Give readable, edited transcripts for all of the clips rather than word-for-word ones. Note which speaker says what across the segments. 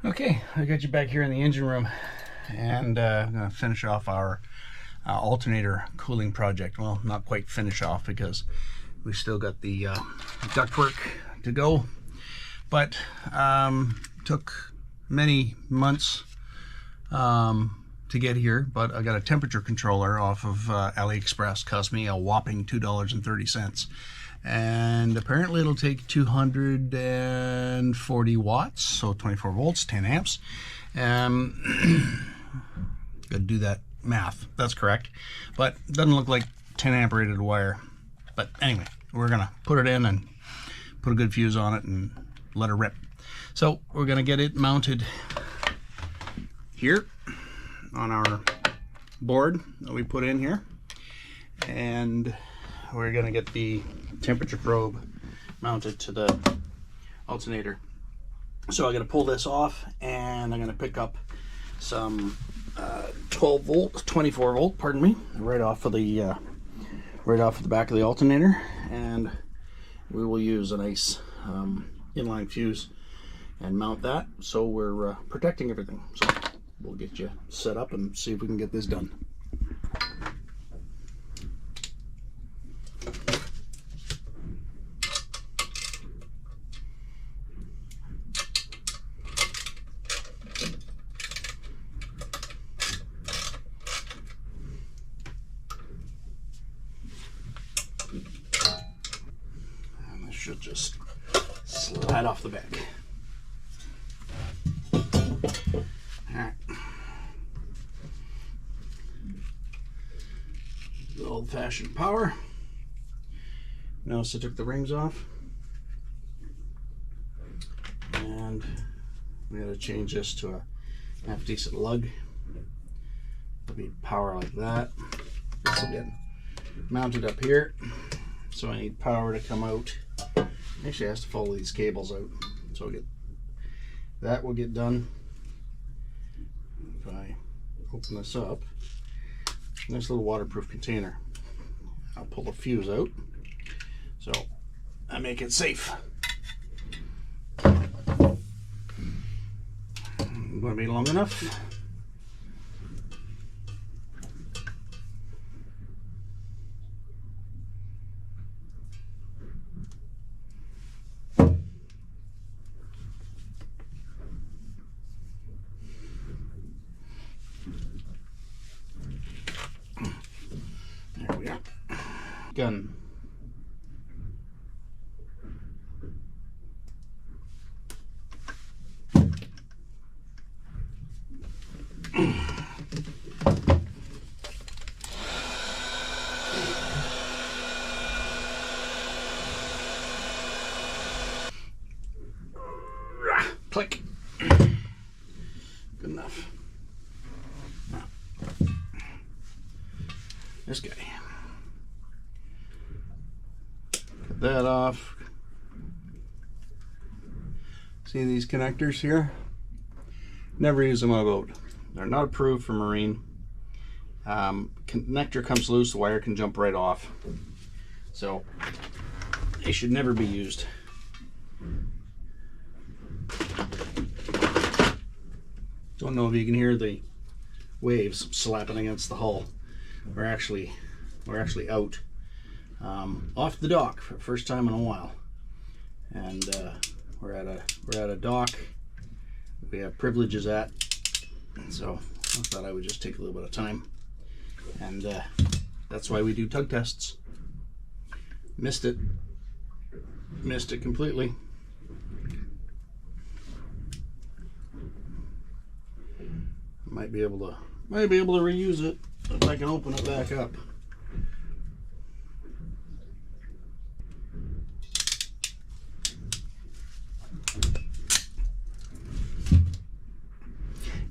Speaker 1: Okay, I got you back here in the engine room, and I'm going to finish off our alternator cooling project. Well, not quite finish off because we still got the ductwork to go, but took many months to get here. But I got a temperature controller off of AliExpress, cost me a whopping $2.30. And apparently it'll take 240 watts, so 24 volts, 10 amps. Gotta do that math. That's correct, but it doesn't look like 10 amp rated wire. But anyway, we're gonna put it in and put a good fuse on it and let it rip. So we're gonna get it mounted here on our board that we put in here, and we're gonna get the temperature probe mounted to the alternator. So I'm gonna pull this off, and I'm gonna pick up some 24 volt, pardon me, right off of the back of the alternator, and we will use a nice inline fuse and mount that, so we're protecting everything. So we'll get you set up and see if we can get this done. Should just slide off the back. Alright. The old-fashioned power. Notice I took the rings off. And we gotta change this to a half-decent lug. It'll be power like that. This will get mounted up here. So I need power to come out. Actually, it has to follow these cables out. So I'll get that will get done. If I open this up, nice little waterproof container. I'll pull the fuse out, so I make it safe. Going to be long enough. Gun. Click. Good enough. Now, this guy. That off. See these connectors here? Never use them on a boat. They're not approved for marine. Connector comes loose, the wire can jump right off. So they should never be used. Don't know if you can hear the waves slapping against the hull. We're actually out. Off the dock for the first time in a while, and we're at a dock we have privileges at, so I thought I would just take a little bit of time, and that's why we do tug tests. Missed it completely. Might be able to reuse it if I can open it back up.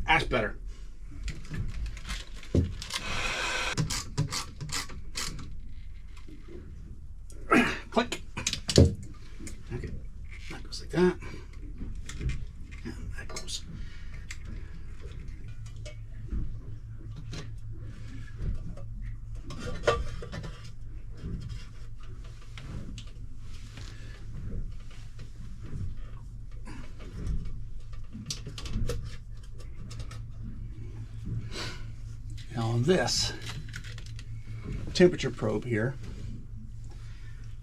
Speaker 1: That's better. Click. Okay, that goes like that. And that goes. Now this temperature probe here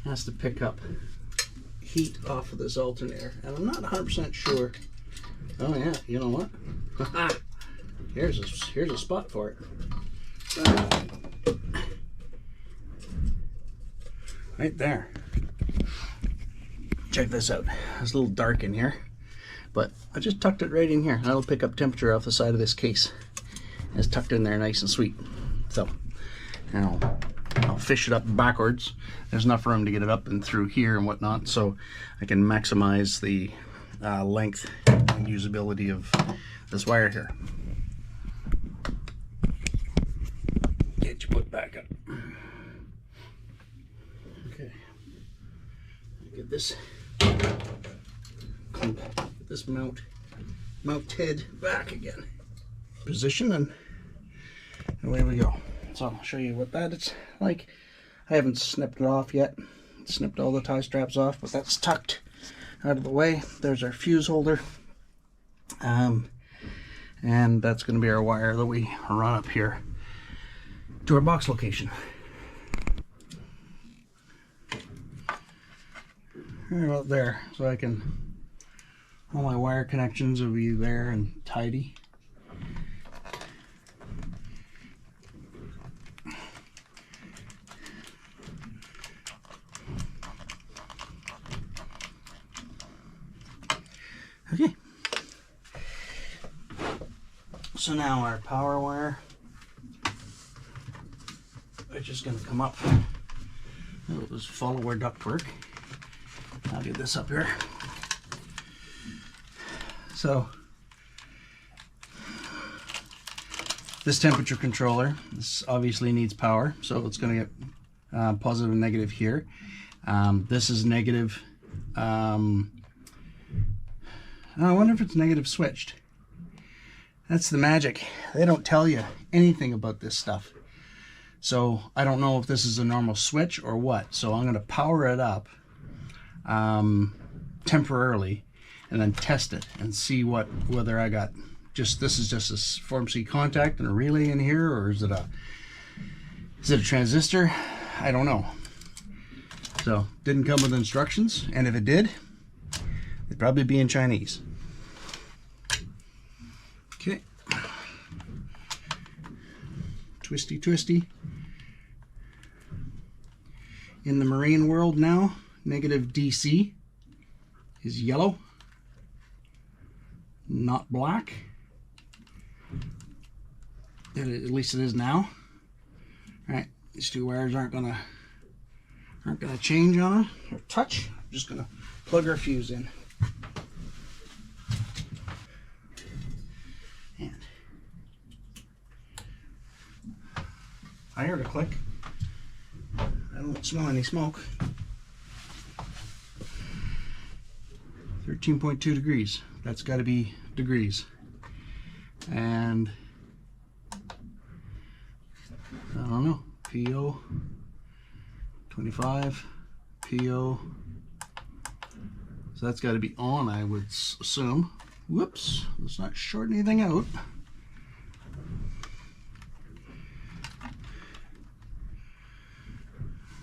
Speaker 1: has to pick up heat off of this alternator, and I'm not 100% sure. Oh yeah, you know what? here's a spot for it. Right there. Check this out. It's a little dark in here, but I just tucked it right in here. That'll pick up temperature off the side of this case. It's tucked in there nice and sweet. So now I'll fish it up backwards. There's enough room to get it up and through here and whatnot, so I can maximize the length and usability of this wire here. Get your foot back up. Okay. Get this mounted back again. Position, and away we go. So I'll show you what it's like. I haven't snipped it off yet. Snipped all the tie straps off, but that's tucked out of the way. There's our fuse holder. And that's going to be our wire that we run up here to our box location. Right about there, so I can, all my wire connections will be there and tidy. Okay, so now our power wire, which is going to come up. It'll just follow our ductwork. I'll get this up here. So this temperature controller, this obviously needs power, so it's going to get positive and negative here. This is negative. I wonder if it's negative switched. That's the magic. They don't tell you anything about this stuff. So I don't know if this is a normal switch or what. So I'm going to power it up temporarily and then test it and see whether I got this is just a Form C contact and a relay in here, or is it a transistor? I don't know. So didn't come with instructions, and if it did, it'd probably be in Chinese. Okay. Twisty, twisty. In the marine world now, negative DC is yellow, not black. At least it is now. All right, these two wires aren't gonna change on us or touch. I'm just gonna plug our fuse in. And I heard a click. I don't smell any smoke. 13.2 degrees. That's got to be degrees. And I don't know. PO 25. PO. So that's got to be on, I would assume. Whoops. Let's not short anything out.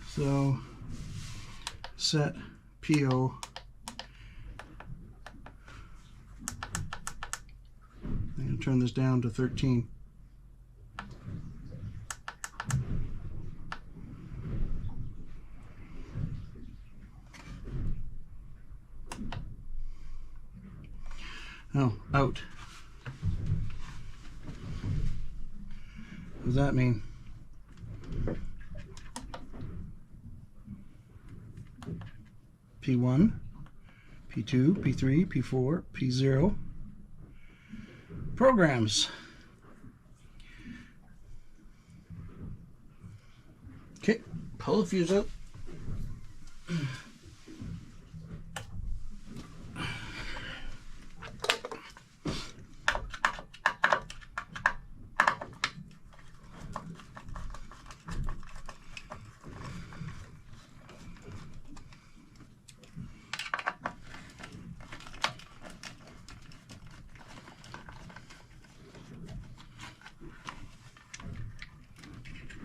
Speaker 1: So set PO. I'm going to turn this down to 13. Oh, out. What does that mean? P1, P2, P3, P4, P0. Programs. Okay, pull the fuse out.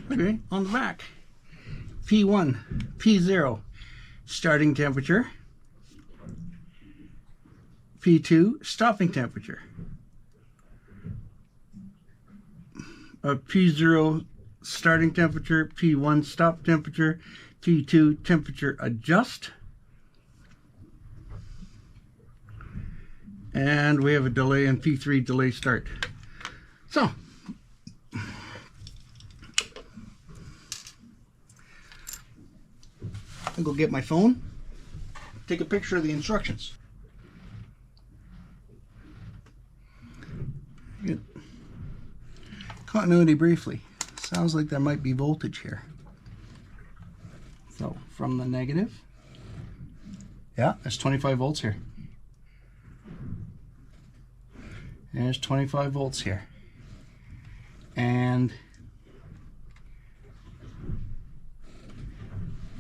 Speaker 1: Okay, on the back, P1, P0, starting temperature, P2, stopping temperature, P0, starting temperature, P1, stop temperature, P2, temperature adjust, and we have a delay in P3, delay start. So, I'll go get my phone, take a picture of the instructions. Good. Continuity briefly. Sounds like there might be voltage here. So from the negative, yeah, there's 25 volts here. There's 25 volts here. And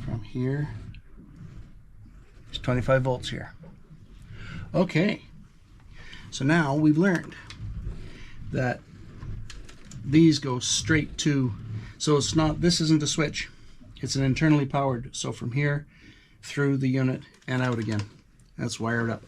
Speaker 1: from here, there's 25 volts here. Okay, so now we've learned that these go straight to, so it's not, this isn't a switch, it's an internally powered, so from here through the unit and out again. That's wired up.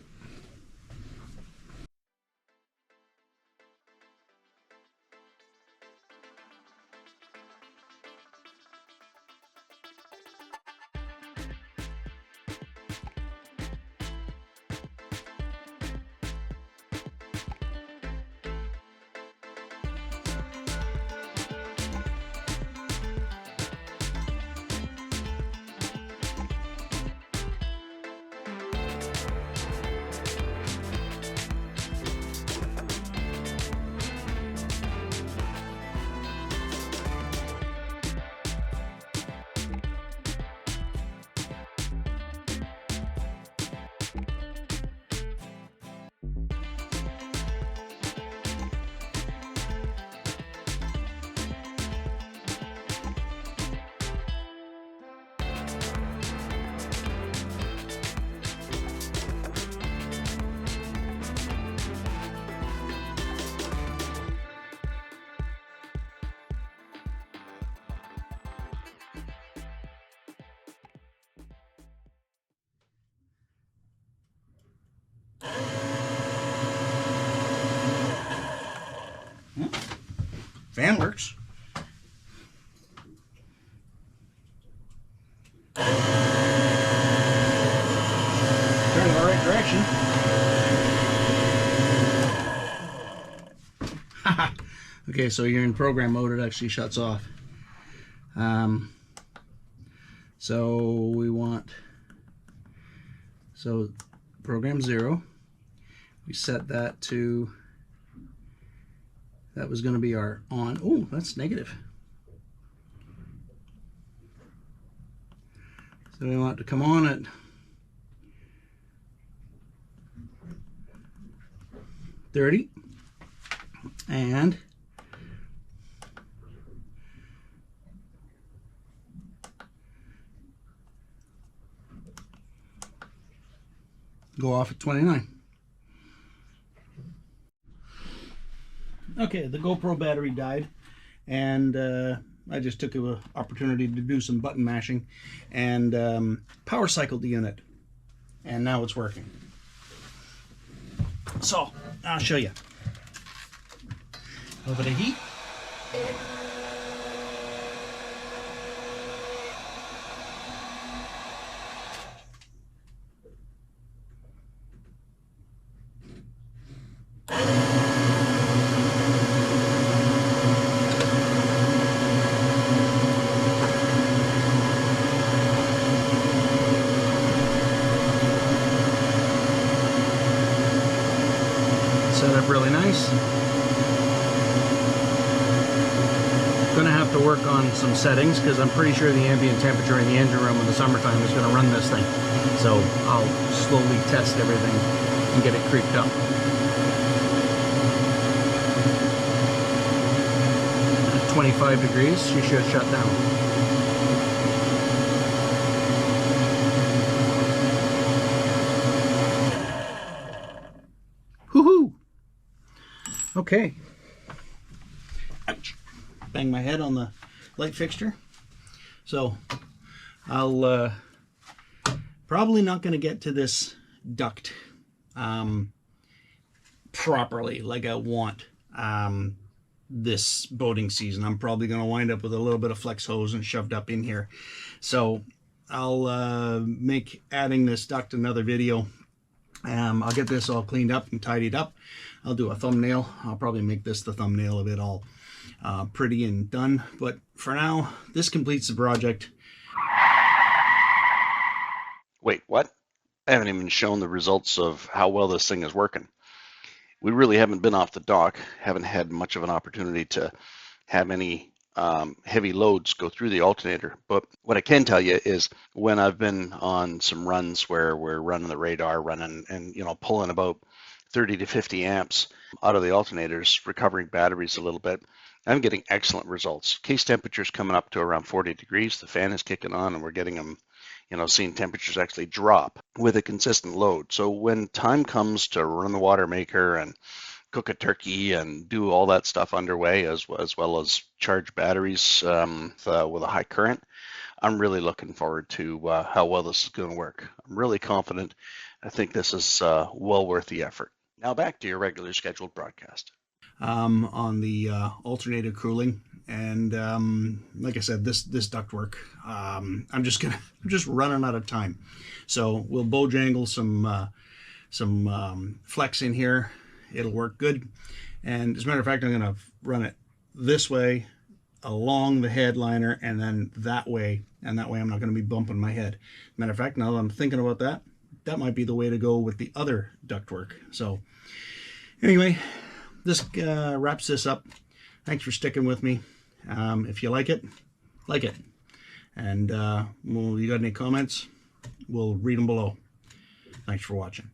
Speaker 1: Fan works. Turn in the right direction. Okay, so you're in program mode, it actually shuts off. So we want, so program 0, we set that to, that was going to be our on. Oh, that's negative. So we want it to come on at 30 and go off at 29. Okay, the GoPro battery died, and I just took an opportunity to do some button mashing and power cycled the unit, and now it's working. So I'll show you. A little bit of heat. Set up really nice. Gonna have to work on some settings because I'm pretty sure the ambient temperature in the engine room in the summertime is gonna run this thing. So I'll slowly test everything and get it creeped up. At 25 degrees, she should shut down. Woohoo! Okay. Ouch. Bang my head on the light fixture. So I'll probably not going to get to this duct properly like I want this boating season. I'm probably going to wind up with a little bit of flex hose and shoved up in here. So I'll make adding this duct another video. I'll get this all cleaned up and tidied up. I'll do a thumbnail. I'll probably make this the thumbnail of it all pretty and done. But for now, this completes the project.
Speaker 2: Wait, what? I haven't even shown the results of how well this thing is working. We really haven't been off the dock, haven't had much of an opportunity to have any heavy loads go through the alternator. But what I can tell you is when I've been on some runs where we're running the radar, running and pulling about 30 to 50 amps out of the alternators, recovering batteries a little bit, I'm getting excellent results. Case temperature's coming up to around 40 degrees. The fan is kicking on and we're getting them, seeing temperatures actually drop with a consistent load. So when time comes to run the water maker and cook a turkey and do all that stuff underway, as well as charge batteries with a high current, I'm really looking forward to how well this is going to work. I'm really confident. I think this is well worth the effort. Now back to your regular scheduled broadcast.
Speaker 1: On the alternator cooling, and like I said, this ductwork, I'm just running out of time. So we'll bojangle some flex in here. It'll work good. And as a matter of fact, I'm going to run it this way along the headliner and then that way, and that way I'm not going to be bumping my head. Matter of fact, now that I'm thinking about that, that might be the way to go with the other ductwork. So anyway, this wraps this up. Thanks for sticking with me. If you like it, like it. And you got any comments, we'll read them below. Thanks for watching.